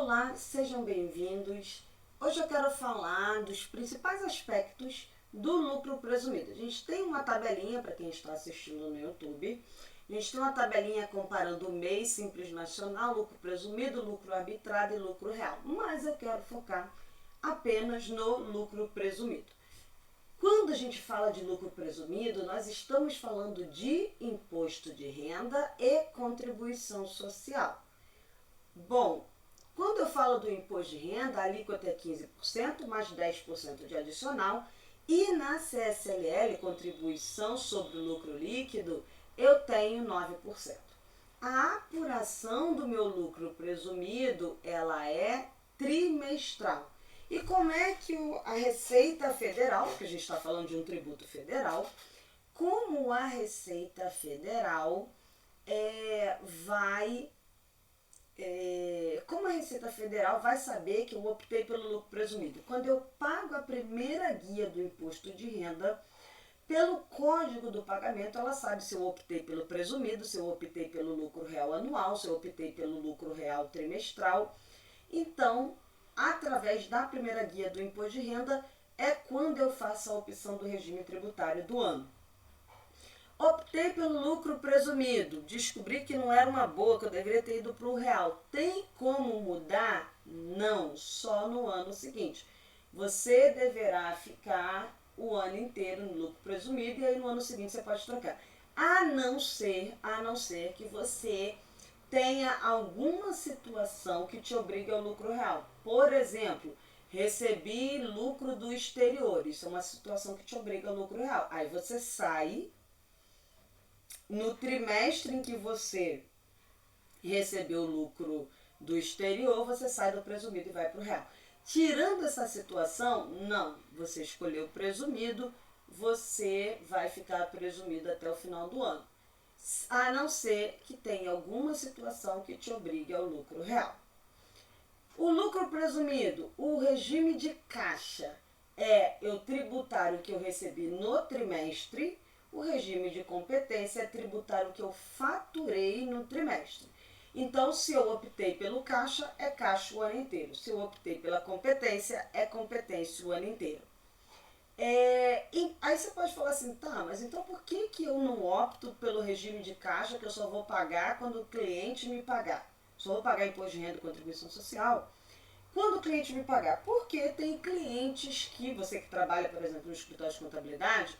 Olá, sejam bem-vindos. Hoje eu quero falar dos principais aspectos do lucro presumido. A gente tem uma tabelinha para quem está assistindo no YouTube. A gente tem uma tabelinha comparando o MEI Simples Nacional, lucro presumido, lucro arbitrado e lucro real. Mas eu quero focar apenas no lucro presumido. Quando a gente fala de lucro presumido, nós estamos falando de imposto de renda e contribuição social. Bom, quando eu falo do imposto de renda, a alíquota é 15%, mais 10% de adicional, e na CSLL, contribuição sobre o lucro líquido, eu tenho 9%. A apuração do meu lucro presumido, ela é trimestral. E como é que a Receita Federal, que a gente está falando de um tributo federal, como a Receita Federal vai saber que eu optei pelo lucro presumido? Quando eu pago a primeira guia do imposto de renda, pelo código do pagamento, ela sabe se eu optei pelo presumido, se eu optei pelo lucro real anual, se eu optei pelo lucro real trimestral. Então, através da primeira guia do imposto de renda, é quando eu faço a opção do regime tributário do ano. Optei pelo lucro presumido, descobri que não era uma boa, que eu deveria ter ido para o real. Tem como mudar? Não, só no ano seguinte. Você deverá ficar o ano inteiro no lucro presumido e aí no ano seguinte você pode trocar. A não ser que você tenha alguma situação que te obrigue ao lucro real. Por exemplo, recebi lucro do exterior, isso é uma situação que te obriga ao lucro real. Aí você sai. No trimestre em que você recebeu o lucro do exterior, você sai do presumido e vai para o real. Tirando essa situação, não. Você escolheu o presumido, você vai ficar presumido até o final do ano. A não ser que tenha alguma situação que te obrigue ao lucro real. O lucro presumido, o regime de caixa é eu tributar o que eu recebi no trimestre. O regime de competência é tributar o que eu faturei no trimestre. Então, se eu optei pelo caixa, é caixa o ano inteiro. Se eu optei pela competência, é competência o ano inteiro. E aí você pode falar assim, tá, mas então por que eu não opto pelo regime de caixa que eu só vou pagar quando o cliente me pagar? Só vou pagar imposto de renda e contribuição social quando o cliente me pagar. Porque tem clientes que, você que trabalha, por exemplo, no escritório de contabilidade,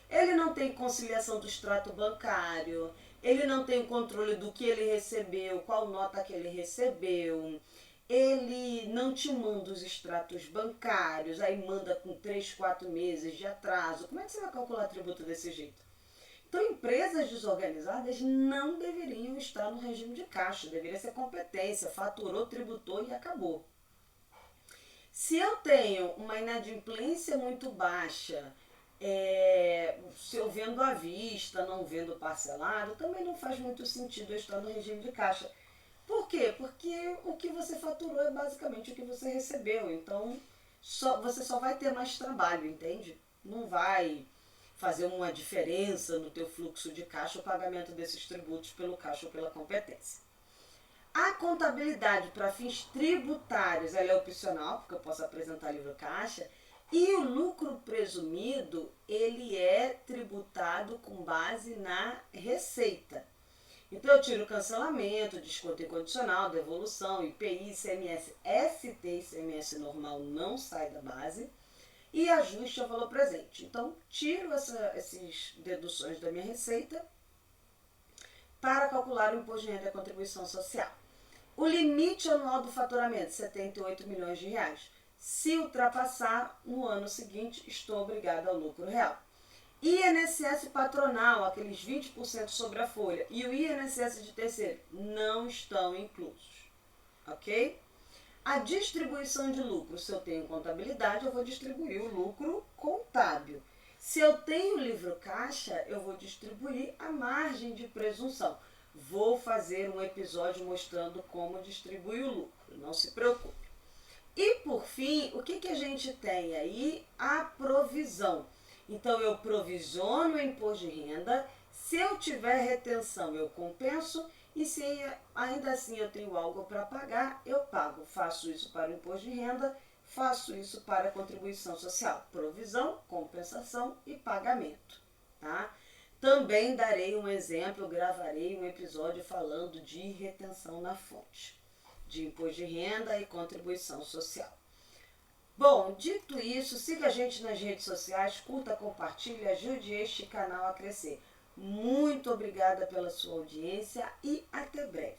ele não tem conciliação do extrato bancário, ele não tem o controle do que ele recebeu, qual nota que ele recebeu, ele não te manda os extratos bancários, aí manda com 3, 4 meses de atraso. Como é que você vai calcular tributo desse jeito? Então, empresas desorganizadas não deveriam estar no regime de caixa, deveria ser competência, faturou, tributou e acabou. Se eu tenho uma inadimplência muito baixa, se eu vendo à vista, não vendo parcelado, também não faz muito sentido eu estar no regime de caixa. Por quê? Porque o que você faturou é basicamente o que você recebeu. Então, você só vai ter mais trabalho, entende? Não vai fazer uma diferença no teu fluxo de caixa o pagamento desses tributos pelo caixa ou pela competência. A contabilidade para fins tributários ela é opcional, porque eu posso apresentar livro caixa. E o lucro presumido, ele é tributado com base na receita. Então eu tiro o cancelamento, desconto incondicional, devolução, IPI, ICMS, ST e ICMS normal não sai da base. E ajuste ao valor presente. Então tiro essas deduções da minha receita para calcular o imposto de renda e a contribuição social. O limite anual do faturamento, 78 milhões de reais. Se ultrapassar, no ano seguinte, estou obrigado ao lucro real. INSS patronal, aqueles 20% sobre a folha, e o INSS de terceiro não estão inclusos, ok? A distribuição de lucro, se eu tenho contabilidade, eu vou distribuir o lucro contábil. Se eu tenho livro caixa, eu vou distribuir a margem de presunção. Vou fazer um episódio mostrando como distribuir o lucro, não se preocupe. E por fim, o que a gente tem aí? A provisão. Então eu provisiono o imposto de renda, se eu tiver retenção eu compenso e se ainda assim eu tenho algo para pagar, eu pago. Faço isso para o imposto de renda, faço isso para a contribuição social, provisão, compensação e pagamento, tá? Também darei um exemplo, gravarei um episódio falando de retenção na fonte, de imposto de renda e contribuição social. Bom, dito isso, siga a gente nas redes sociais, curta, compartilhe, ajude este canal a crescer. Muito obrigada pela sua audiência e até breve.